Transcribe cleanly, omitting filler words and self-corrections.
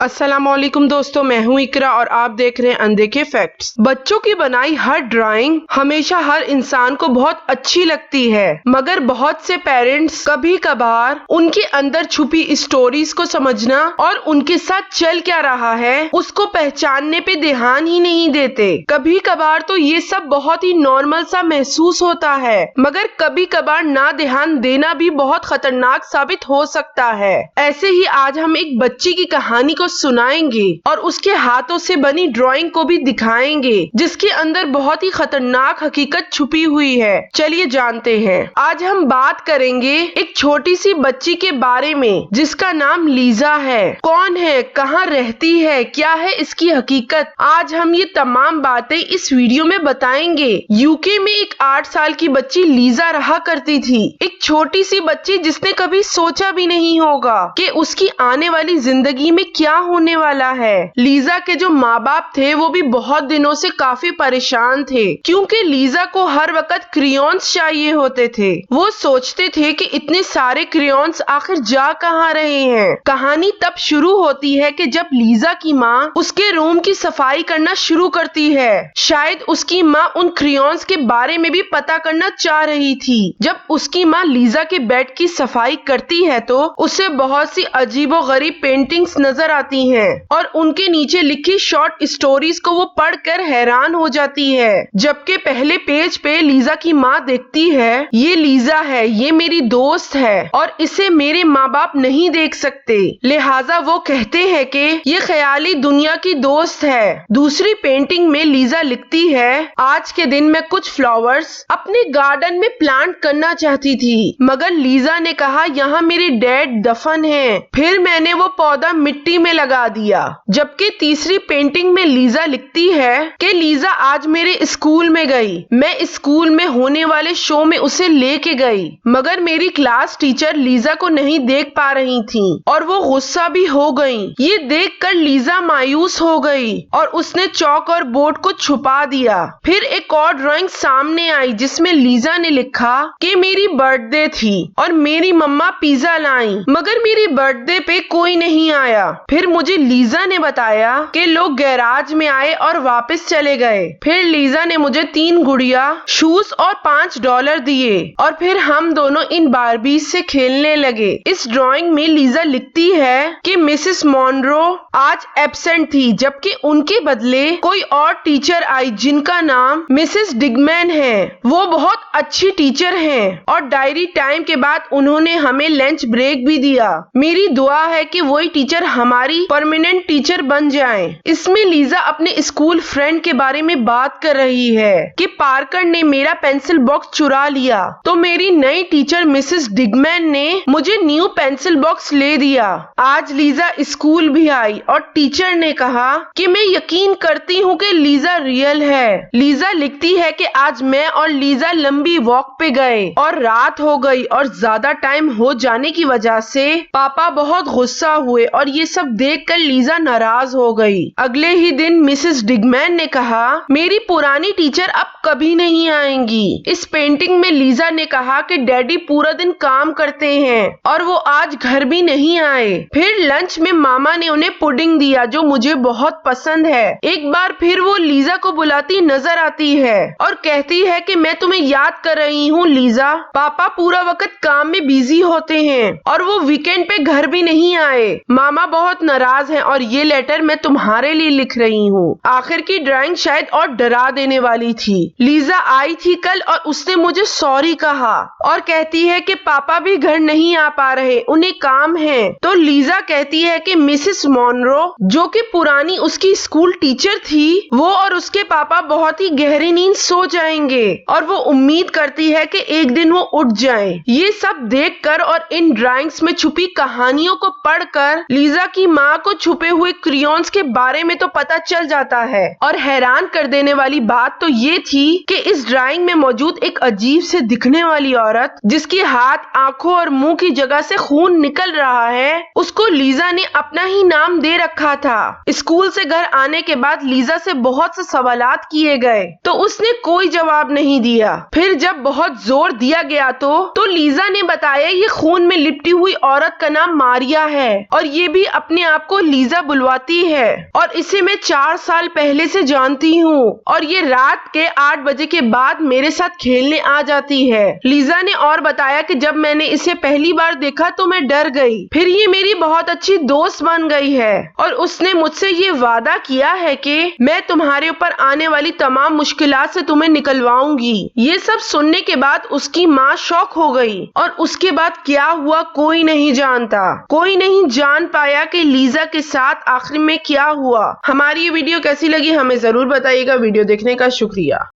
अस्सलामुअलैकुम दोस्तों, मैं हूं इकरा और आप देख रहे हैं अनदेखे फैक्ट्स। बच्चों की बनाई हर ड्राइंग हमेशा हर इंसान को बहुत अच्छी लगती है, मगर बहुत से पेरेंट्स कभी कभार उनके अंदर छुपी स्टोरीज को समझना और उनके साथ चल क्या रहा है उसको पहचानने पे ध्यान ही नहीं देते। कभी कभार तो ये सब बहुत ही नॉर्मल सा महसूस होता है, मगर कभी कभार ना ध्यान देना भी बहुत खतरनाक साबित हो सकता है। ऐसे ही आज हम एक बच्ची की कहानी को सुनाएंगे और उसके हाथों से बनी ड्राइंग को भी दिखाएंगे, जिसके अंदर बहुत ही खतरनाक हकीकत छुपी हुई है। चलिए जानते हैं। आज हम बात करेंगे एक छोटी सी बच्ची के बारे में जिसका नाम लीजा है। कौन है, कहाँ रहती है, क्या है इसकी हकीकत, आज हम ये तमाम बातें इस वीडियो में बताएंगे। यूके में एक 8 साल की बच्ची लीजा रहा करती थी। एक छोटी सी बच्ची जिसने कभी सोचा भी नहीं होगा कि उसकी आने वाली जिंदगी में क्या होने वाला है। लीजा के जो माँ बाप थे वो भी बहुत दिनों से काफी परेशान थे, क्योंकि लीजा को हर वक्त क्रेयॉन्स चाहिए होते थे। वो सोचते थे कि इतने सारे क्रेयॉन्स आखिर जा कहाँ रहे हैं। कहानी तब शुरू होती है कि जब लीजा की माँ उसके रूम की सफाई करना शुरू करती है। शायद उसकी माँ उन क्रेयॉन्स के बारे में भी पता करना चाह रही थी। जब उसकी माँ लीजा के बेड की सफाई करती है तो उसे बहुत सी अजीबोगरीब पेंटिंग्स नजर आती हैं और उनके नीचे लिखी शॉर्ट स्टोरीज को वो पढ़कर हैरान हो जाती है। जबकि पहले पेज पे लीजा की माँ देखती है, ये लीजा है, ये मेरी दोस्त है और इसे मेरे माँ बाप नहीं देख सकते, लिहाजा वो कहते हैं कि ये ख्याली दुनिया की दोस्त है। दूसरी पेंटिंग में लीजा लिखती है, आज के दिन मैं कुछ फ्लावर्स अपने गार्डन में प्लांट करना चाहती थी, मगर लीजा ने कहा यहाँ मेरे डैड दफन है, फिर मैंने वो पौधा मिट्टी में लगा दिया। जबकि तीसरी पेंटिंग में लीजा लिखती है कि लीजा आज मेरे स्कूल में गई, मैं स्कूल में होने वाले शो में उसे लेके गई, मगर मेरी क्लास टीचर लीजा को नहीं देख पा रही थी और वो गुस्सा भी हो गई। ये देखकर लीजा मायूस हो गई और उसने चौक और बोर्ड को छुपा दिया। फिर एक और ड्राइंग सामने आई जिसमें लीजा ने लिखा कि मेरी बर्थडे थी और मेरी मम्मा पिज्जा लाई, मगर मेरी बर्थडे पे कोई नहीं आया। फिर मुझे लीजा ने बताया कि लोग गैराज में आए और वापस चले गए। फिर लीजा ने मुझे 3 गुड़िया, शूज और $5 दिए और फिर हम दोनों इन बारबीज से खेलने लगे। इस ड्राइंग में लीजा लिखती है कि मिसेस मॉनरो आज एब्सेंट थी, जबकि उनके बदले कोई और टीचर आई जिनका नाम मिसेस डिगमैन है। वो बहुत अच्छी टीचर हैं और डायरी टाइम के बाद उन्होंने हमें लंच ब्रेक भी दिया। मेरी दुआ है कि वही टीचर हमारी परमानेंट टीचर बन जाएं। इसमें लीजा अपने स्कूल फ्रेंड के बारे में बात कर रही है कि पार्कर ने मेरा पेंसिल बॉक्स चुरा लिया तो मेरी नई टीचर मिसेस डिगमैन ने मुझे न्यू पेंसिल बॉक्स ले दिया। आज लीजा स्कूल भी आई और टीचर ने कहा कि मैं यकीन करती हूँ कि लीजा रियल है। लीजा लिखती है कि आज मैं और लीजा लंबी वॉक पे गए और रात हो गई और ज्यादा टाइम हो जाने की वजह से पापा बहुत गुस्सा हुए और ये सब देखकर लीजा नाराज हो गई। अगले ही दिन मिसेस डिगमैन ने कहा मेरी पुरानी टीचर अब कभी नहीं आएंगी। इस पेंटिंग में लीजा ने कहा कि डैडी पूरा दिन काम करते हैं और वो आज घर भी नहीं आए। फिर लंच में मामा ने उन्हें पुडिंग दिया जो मुझे बहुत पसंद है। एक बार फिर वो लीजा को बुलाती नजर आती है और कहती है कि मैं तुम्हें याद कर रही हूँ लीजा, पापा पूरा वक्त काम में बिजी होते हैं और वो वीकेंड पे घर भी नहीं आए। मामा बहुत नाराज हैं और ये लेटर मैं तुम्हारे लिए लिख रही हूँ। आखिर की ड्राइंग शायद और डरा देने वाली थी। लीजा आई थी कल और उसने मुझे सॉरी कहा और कहती है कि पापा भी घर नहीं आ पा रहे, उन्हें काम है। तो लीजा कहती है कि मिसेस मॉनरो जो कि पुरानी उसकी स्कूल टीचर थी, वो और उसके पापा बहुत ही गहरी नींद सो जाएंगे और वो उम्मीद करती है कि एक दिन वो उठ जाएं। ये सब देखकर और इन ड्राइंग्स में छुपी कहानियों को पढ़कर लीजा की माँ को छुपे हुए क्रेयॉन्स के बारे में तो पता चल जाता है। और हैरान कर देने वाली बात तो ये थी कि इस ड्राइंग में मौजूद एक अजीब से दिखने वाली औरत जिसकी हाथ, आंखों और मुंह की जगह से खून निकल रहा है, उसको लीजा ने अपना ही नाम दे रखा था। स्कूल से घर आने के बाद लीजा से बहुत से सवालात किए गए तो उसने कोई जवाब नहीं दिया। फिर जब बहुत जोर दिया गया तो लीजा ने बताया ये खून में लिपटी हुई औरत का नाम मारिया है और ये भी अपने आप को लीजा बुलवाती है और इसे मैं 4 साल पहले से जानती हूँ और ये रात के 8 बजे के बाद मेरे साथ खेलने आ जाती है। लीजा ने और बताया कि जब मैंने इसे पहली बार देखा तो मैं डर गई, फिर ये मेरी बहुत अच्छी दोस्त बन गई है और उसने मुझसे ये वादा किया है कि मैं तुम्हारे ऊपर आने वाली तमाम मुश्किलात से तुम्हें निकलवाऊंगी। ये सब सुनने के बाद उसकी माँ शॉक हो गई और उसके बाद क्या हुआ कोई नहीं जानता। कोई नहीं जान पाया कि लीजा के साथ आखिर में क्या हुआ। हमारी ये वीडियो कैसी लगी हमें जरूर बताइएगा। वीडियो देखने का शुक्रिया।